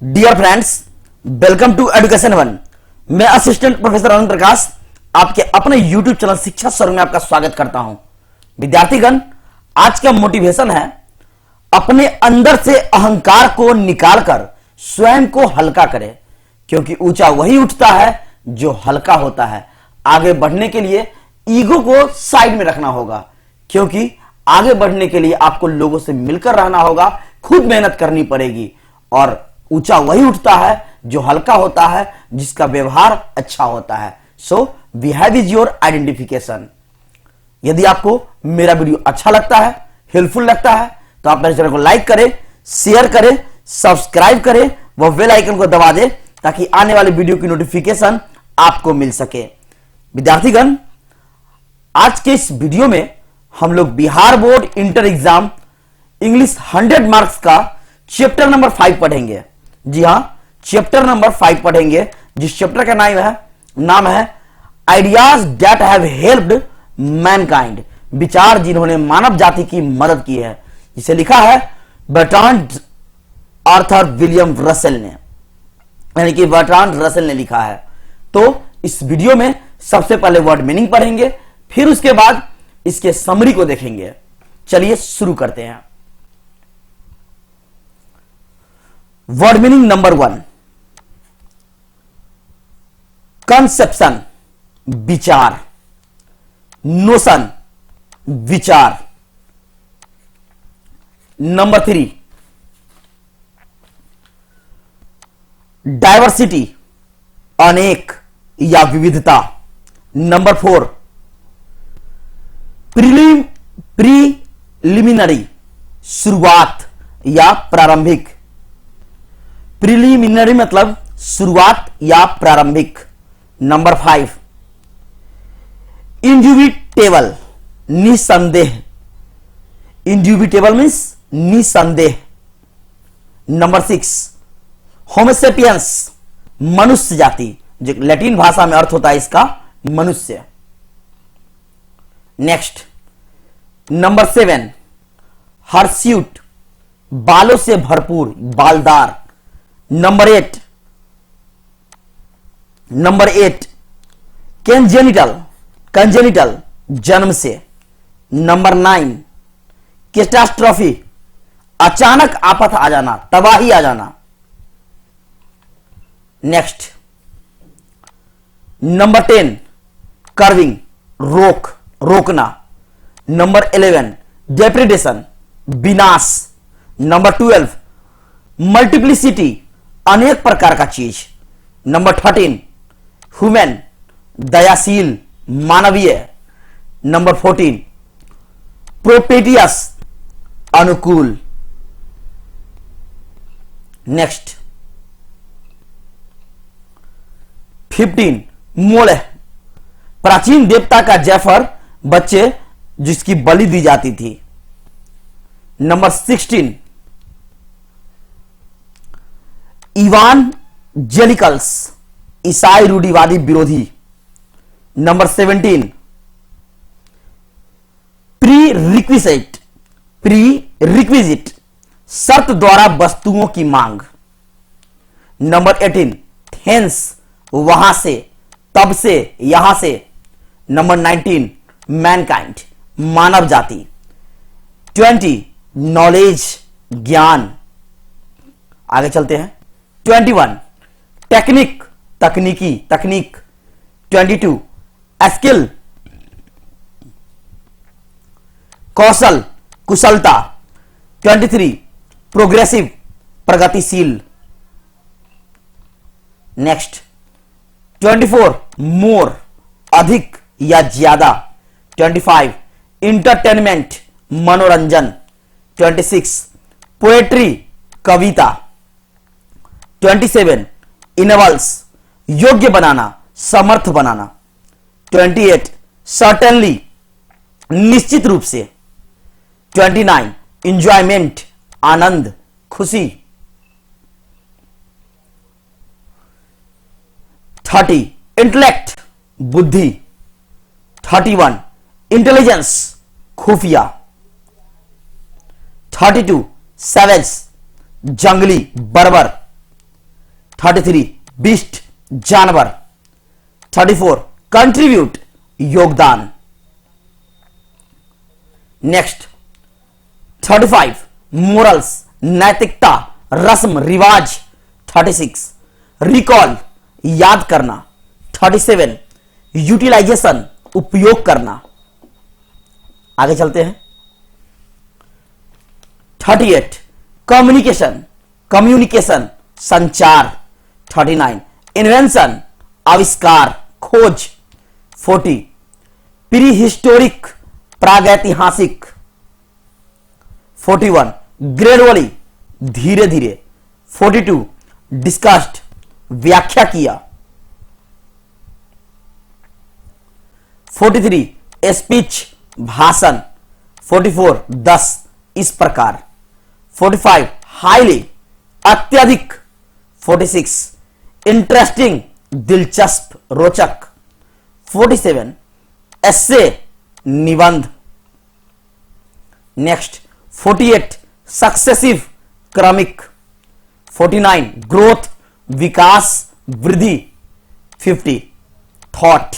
Dear friends, welcome to education one. मैं assistant professor Arun Prakash आपके अपने यूट्यूब चैनल शिक्षा सर में आपका स्वागत करता हूं। विद्यार्थीगण, आज का मोटिवेशन है अपने अंदर से अहंकार को निकालकर स्वयं को हल्का करें, क्योंकि ऊंचा वही उठता है जो हल्का होता है। आगे बढ़ने के लिए ईगो को साइड में रखना होगा, क्योंकि आगे बढ़ने के लिए आपको लोगों से मिलकर रहना होगा, खुद मेहनत करनी पड़ेगी। और ऊंचा वही उठता है जो हल्का होता है, जिसका व्यवहार अच्छा होता है। So we have is your identification. यदि आपको मेरा वीडियो अच्छा लगता है, हेल्पफुल लगता है, तो आप मेरे चैनल को लाइक करें, शेयर करें, सब्सक्राइब करें, वह बेल आइकन को दबा दें ताकि आने वाले वीडियो की नोटिफिकेशन आपको मिल सके। विद्यार्थीगण, आज के इस वीडियो में हम लोग Bihar board inter exam English 100 marks का चैप्टर नंबर 5 पढ़ेंगे। जी हां, चैप्टर नंबर 5 पढ़ेंगे, जिस चैप्टर का नाम है ideas that have helped Mankind, विचार जिन्होंने मानव जाति की मदद की है। इसे लिखा है बर्ट्रांड आर्थर विलियम रसेल ने, यानी कि बर्ट्रांड रसेल ने लिखा है। तो इस वीडियो में सबसे पहले वर्ड मीनिंग पढ़ेंगे, फिर उसके बाद इसके समरी को देखेंगे। चलिए शुरू करते हैं। वर्ड मीनिंग नंबर 1, कंसेप्शन विचार, नोशन विचार। नंबर 3, डायवर्सिटी अनेक या विविधता। नंबर 4, प्रीलिमिनरी शुरुआत या प्रारंभिक। प्रीलिमिनरी मतलब शुरुआत या प्रारंभिक। नंबर 5, इंड्यूबिटेबल निसंदेह। इंड्यूबिटेबल मीन्स निसंदेह। नंबर 6, होमोसेपियंस मनुष्य जाति, जो लैटिन भाषा में अर्थ होता है इसका मनुष्य। नेक्स्ट, नंबर 7, हर्स्यूट बालों से भरपूर, बालदार। नंबर 8, कंजेनिटल जन्म से। नंबर 9, कैटास्ट्रॉफी अचानक आफत आ जाना, तबाही आ जाना। नेक्स्ट, नंबर 10, कर्विंग रोकना। नंबर 11, डेप्रिडेशन विनाश। नंबर 12, मल्टीप्लिसिटी अनेक प्रकार का चीज। नंबर 13, ह्यूमन दयाशील मानवीय। नंबर 14, प्रोपेटियस अनुकूल। नेक्स्ट, 15, मोलेह प्राचीन देवता का जैफर, बच्चे जिसकी बलि दी जाती थी। नंबर 16, इवांजेलिकल्स ईसाई रूढ़िवादी विरोधी। नंबर 17, प्रीरिक्विजिट शर्त द्वारा वस्तुओं की मांग। नंबर 18, थेंस वहां से, तब से, यहां से। नंबर 19, मैनकाइंड मानव जाति। 20, नॉलेज ज्ञान। आगे चलते हैं। 21, टेक्निक तकनीक। 22, स्किल कौशल कुशलता। 23, प्रोग्रेसिव प्रगतिशील। नेक्स्ट, 24, मोर अधिक या ज्यादा। 25, इंटरटेनमेंट मनोरंजन। 26, पोएट्री कविता। 27, इनेबल्स योग्य बनाना, समर्थ बनाना। 28, सर्टेनली निश्चित रूप से। 29, इंजॉयमेंट आनंद खुशी। 30, इंटेलेक्ट बुद्धि। 31, इंटेलिजेंस खुफिया। 32, सैवेज जंगली बर्बर। 33 बीस्ट जानवर। 34 कंट्रीब्यूट योगदान। नेक्स्ट 35 मोरल्स नैतिकता रस्म रिवाज। 36 रिकॉल याद करना। 37 यूटिलाइजेशन उपयोग करना। आगे चलते हैं। 38 कम्युनिकेशन कम्युनिकेशन संचार। 39 इन्वेंशन आविष्कार खोज। 40 प्री हिस्टोरिक प्रागैतिहासिक। 41 ग्रेजुअली धीरे धीरे। 42 डिस्कस्ड व्याख्या किया। 43 स्पीच भाषण। 44 10 इस प्रकार। 45 हाईली अत्यधिक। 46 इंटरेस्टिंग दिलचस्प रोचक। 47 एस्से निबंध। नेक्स्ट 48 सक्सेसिव क्रमिक। 49 ग्रोथ विकास वृद्धि। 50 थॉट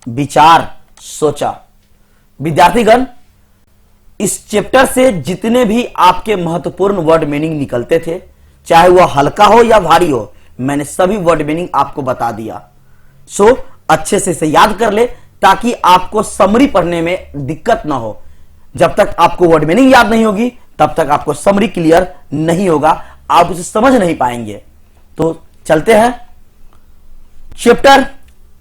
विचार सोचा। विद्यार्थीगण इस चैप्टर से जितने भी आपके महत्वपूर्ण वर्ड मीनिंग निकलते थे, चाहे वह हल्का हो या भारी हो, मैंने सभी वर्ड मीनिंग आपको बता दिया। सो अच्छे से इसे याद कर ले ताकि आपको समरी पढ़ने में दिक्कत ना हो। जब तक आपको वर्ड मीनिंग याद नहीं होगी तब तक आपको समरी क्लियर नहीं होगा, आप उसे समझ नहीं पाएंगे। तो चलते हैं chapter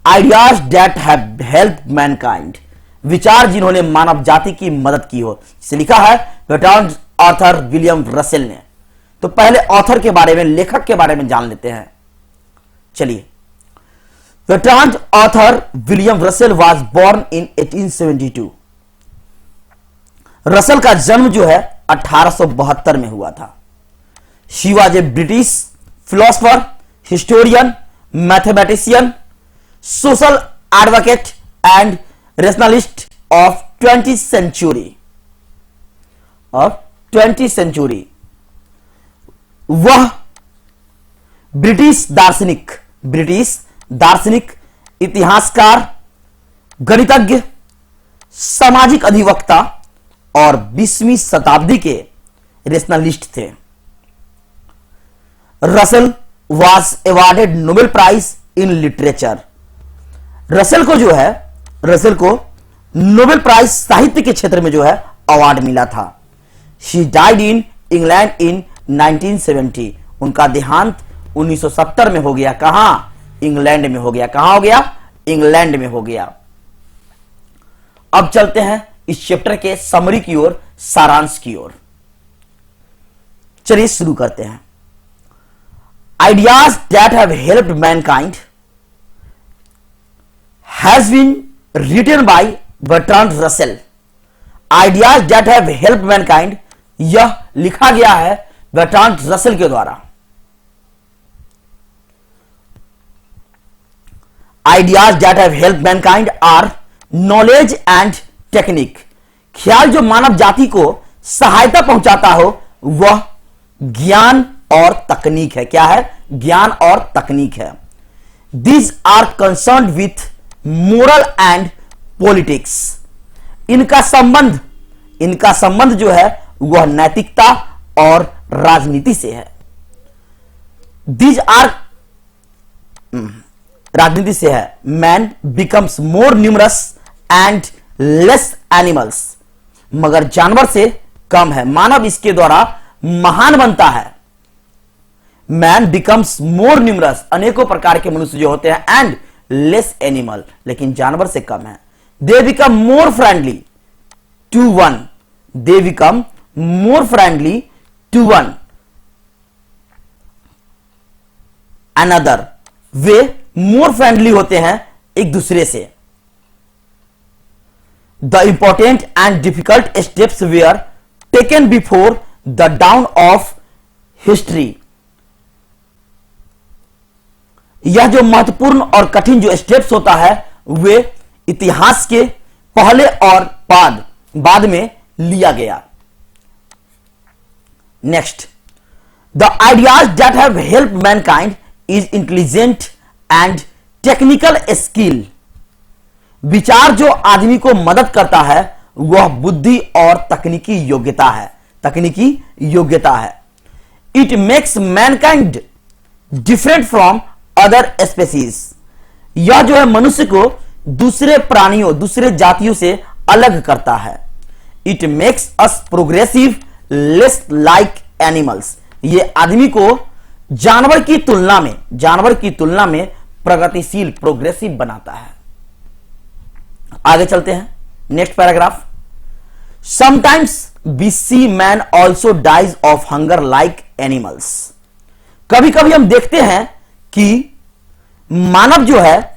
ideas that have helped Mankind, विचार जिन्होंने मानव जाति की मदद की हो, जिसे लिखा है बर्ट्रांड ऑथर विलियम रसेल ने। तो पहले ऑथर के बारे में, लेखक के बारे में जान लेते हैं। चलिए, Bertrand Arthur William Russell was born in 1872। Russell का जन्म जो है 1872 में हुआ था। She was a British philosopher, historian, mathematician, social advocate and rationalist of 20th century. वह ब्रिटिश दार्शनिक, इतिहासकार, गणितज्ञ, सामाजिक अधिवक्ता और 20वीं शताब्दी के रेशनलिस्ट थे। Russell was awarded Nobel prize in literature. Russell को नोबेल प्राइज साहित्य के क्षेत्र में जो है अवार्ड मिला था। She died in England in 1970। उनका देहांत 1970 में हो गया। कहां? इंग्लैंड में हो गया। कहां हो गया? इंग्लैंड में हो गया। अब चलते हैं इस चैप्टर के समरी की ओर, सारांश की ओर। चलिए शुरू करते हैं। Ideas that have helped mankind has been written by Bertrand Russell. Ideas that have helped mankind, यह लिखा गया है बर्ट्रांड रसेल के द्वारा। Ideas that have helped mankind are knowledge and technique. ख्याल जो मानव जाति को सहायता पहुंचाता हो वह ज्ञान और तकनीक है। क्या है? ज्ञान और तकनीक है। These are concerned with moral and politics. इनका संबंध जो है वह नैतिकता और राजनीति से है। These are राजनीति से है। Man becomes more numerous and less animals. मगर जानवर से कम है। मानव इसके द्वारा महान बनता है। मैन बिकम्स मोर न्यूमरस, अनेकों प्रकार के मनुष्य जो होते हैं, एंड लेस एनिमल, लेकिन जानवर से कम है। They become more friendly to one, they become more friendly to one another, वे मोर फ्रेंडली होते हैं एक दूसरे से। The important and difficult steps were taken before the dawn of history. यह जो महत्वपूर्ण और कठिन जो स्टेप्स होता है वे इतिहास के पहले और बाद में लिया गया। Next, the ideas that have helped Mankind is intelligent and technical skill. विचार जो आदमी को मदद करता है वह बुद्धि और तकनीकी योग्यता है, तकनीकी योग्यता है। It makes Mankind different from other species. यह जो है मनुष्य को दूसरे प्राणियों, दूसरे जातियों से अलग करता है। It makes us progressive less like animals. यह आदमी को जानवर की तुलना में प्रगतिशील, प्रोग्रेसिव बनाता है। आगे चलते हैं, next paragraph. Sometimes we see man also dies of hunger like animals. कभी कभी हम देखते हैं कि मानव जो है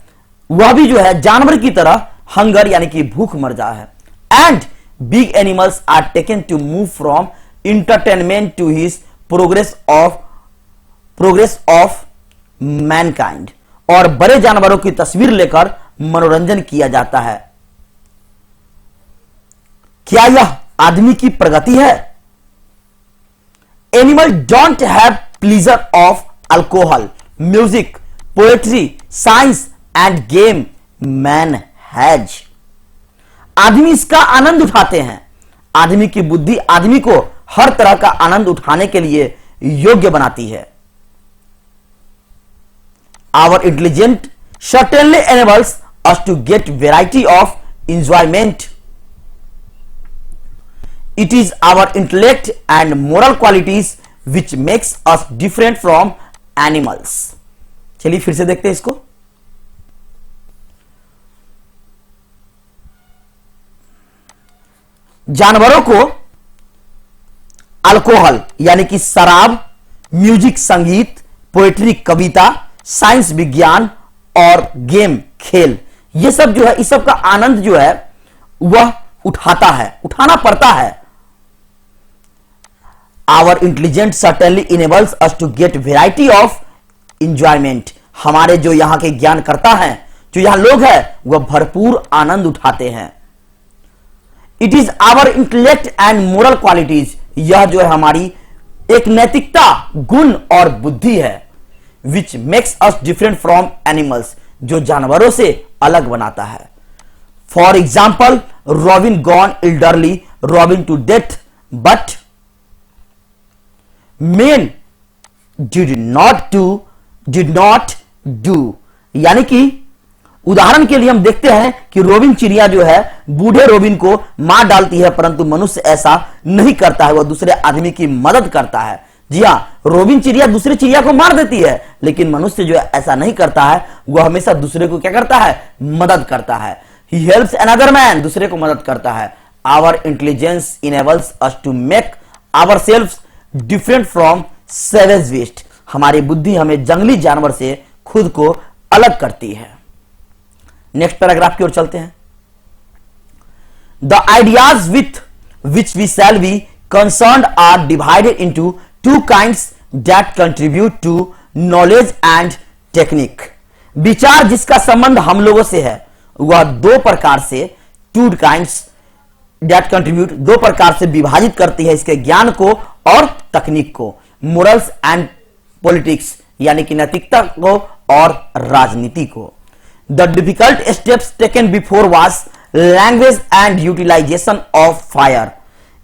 वह भी जो है जानवर की तरह हंगर यानी कि भूख मर जा है। And big animals are taken to move from entertainment to his progress of mankind. और बड़े जानवरों की तस्वीर लेकर मनोरंजन किया जाता है। क्या यह आदमी की प्रगति है? Animal don't have pleaser of alcohol, music, poetry, science end game. Man has. आदमी इसका आनंद उठाते हैं। आदमी की बुद्धि आदमी को हर तरह का आनंद उठाने के लिए योग्य बनाती है। Our intelligence certainly enables us to get variety of enjoyment. It is our intellect and moral qualities which makes us different from animals. चलिए फिर से देखते हैं इसको। जानवरों को अल्कोहल यानी कि शराब, म्यूजिक संगीत, पोएट्री कविता, साइंस विज्ञान और गेम खेल, ये सब जो है इस सब का आनंद जो है वह उठाना पड़ता है। Our intelligent certainly enables us to get variety of enjoyment. हमारे जो यहां के ज्ञान करता है, जो यहां लोग हैं, वह भरपूर आनंद उठाते हैं। It is our intellect and moral qualities. यह जो है हमारी एक नैतिकता, गुण और बुद्धि है। Which makes us different from animals, जो जानवरों से अलग बनाता है। For example, robin gone elderly, robin to death, but men did not do. यानी कि उदाहरण के लिए हम देखते हैं कि रोबिन चिड़िया जो है बूढ़े रोबिन को मार डालती है, परंतु मनुष्य ऐसा नहीं करता है, वह दूसरे आदमी की मदद करता है। जी हां, रोबिन चिड़िया दूसरी चिड़िया को मार देती है, लेकिन मनुष्य जो है ऐसा नहीं करता है, वह हमेशा दूसरे को क्या करता है? मदद करता है। ही हेल्प्स अनदर मैन, दूसरे को मदद करता है। Our intelligence enables us to make our self different from savage beast. हमारी बुद्धि हमें जंगली जानवर से खुद को अलग करती है। नेक्स्ट पैराग्राफ की ओर चलते हैं। The ideas with which we shall be concerned are divided into two kinds that contribute to knowledge and technique. विचार जिसका संबंध हम लोगों से है वह दो प्रकार से, टू काइंड्स दैट कंट्रीब्यूट, दो प्रकार से विभाजित करती है इसके ज्ञान को और तकनीक को। मोरल्स एंड पॉलिटिक्स यानी कि नैतिकता को और राजनीति को। The difficult steps taken before was language and utilization of fire.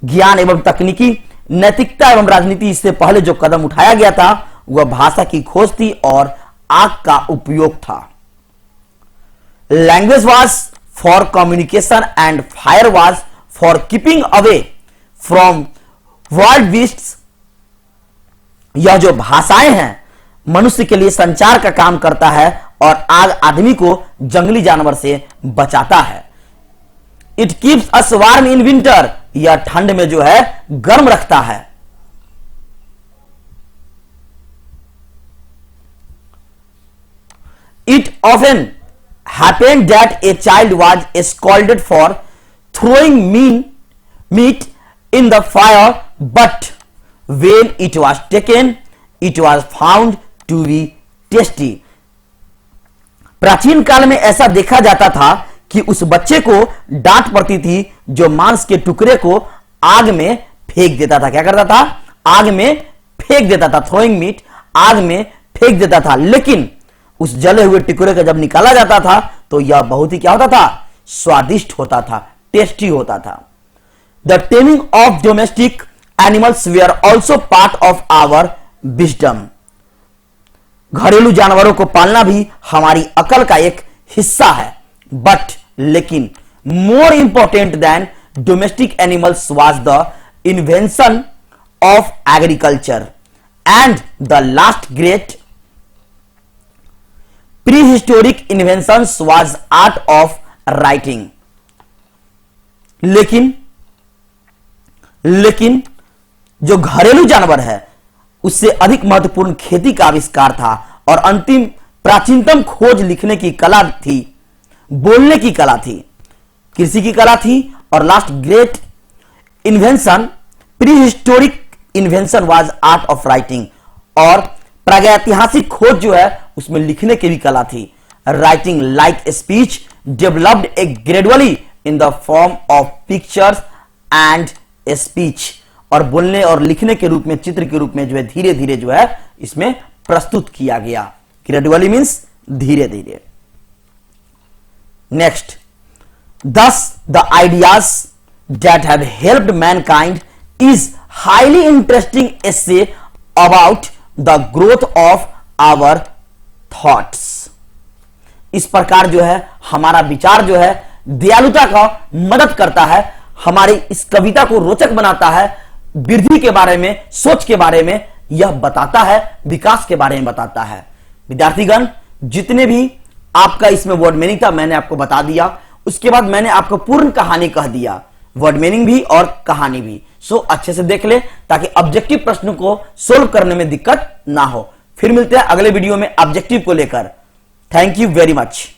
ज्ञान एवं तकनीकी, नैतिकता एवं राजनीति, इससे पहले जो कदम उठाया गया था वह भाषा की खोज थी और आग का उपयोग था। Language was for communication and fire was for keeping away from wild beasts. यह जो भाषाएं हैं मनुष्य के लिए संचार का काम करता है और आग आदमी को जंगली जानवर से बचाता है। It keeps us warm in winter, यह ठंड में जो है गर्म रखता है। It often happened that a child was scolded for throwing meat in the fire, but when it was taken, it was found to be tasty. प्राचीन काल में ऐसा देखा जाता था कि उस बच्चे को डांट पड़ती थी जो मांस के टुकड़े को आग में फेंक देता था। क्या करता था? आग में फेंक देता था। थ्रोइंग मीट, आग में फेंक देता था, लेकिन उस जले हुए टिकुरे का जब निकाला जाता था तो यह बहुत ही क्या होता था, स्वादिष्ट होता था, टेस्टी होता था। The taming of domestic animals were also part of our wisdom. घरेलू जानवरों को पालना भी हमारी अकल का एक हिस्सा है, बट लेकिन more important than domestic animals was the invention of agriculture and the last great prehistoric inventions was art of writing। लेकिन जो घरेलू जानवर है उससे अधिक महत्वपूर्ण खेती का आविष्कार था और अंतिम प्राचीनतम खोज लिखने की कला थी, बोलने की कला थी, कृषि की कला थी, और last great invention prehistoric invention was art of writing, और प्रागैतिहासिक खोज जो है उसमें लिखने की भी कला थी। Writing like speech developed A gradually in the form of pictures and speech, और बोलने और लिखने के रूप में, चित्र के रूप में जो है धीरे धीरे जो है इसमें प्रस्तुत किया गया। ग्रेजुअली मीन्स धीरे धीरे। Next, thus the ideas that have helped mankind is highly interesting essay about the growth of our thoughts। इस प्रकार जो है हमारा विचार जो है दयालुता का मदद करता है, हमारी इस कविता को रोचक बनाता है, वृद्धि के बारे में, सोच के बारे में यह बताता है, विकास के बारे में बताता है। विद्यार्थीगण, जितने भी आपका इसमें वर्ड मीनिंग था मैंने आपको बता दिया, उसके बाद मैंने आपको पूर्ण कहानी कह दिया, वर्ड मीनिंग भी और कहानी भी। सो अच्छे से देख ले ताकि ऑब्जेक्टिव प्रश्न को सोल्व करने में दिक्कत ना हो। फिर मिलते हैं अगले वीडियो में ऑब्जेक्टिव को लेकर। Thank you very much.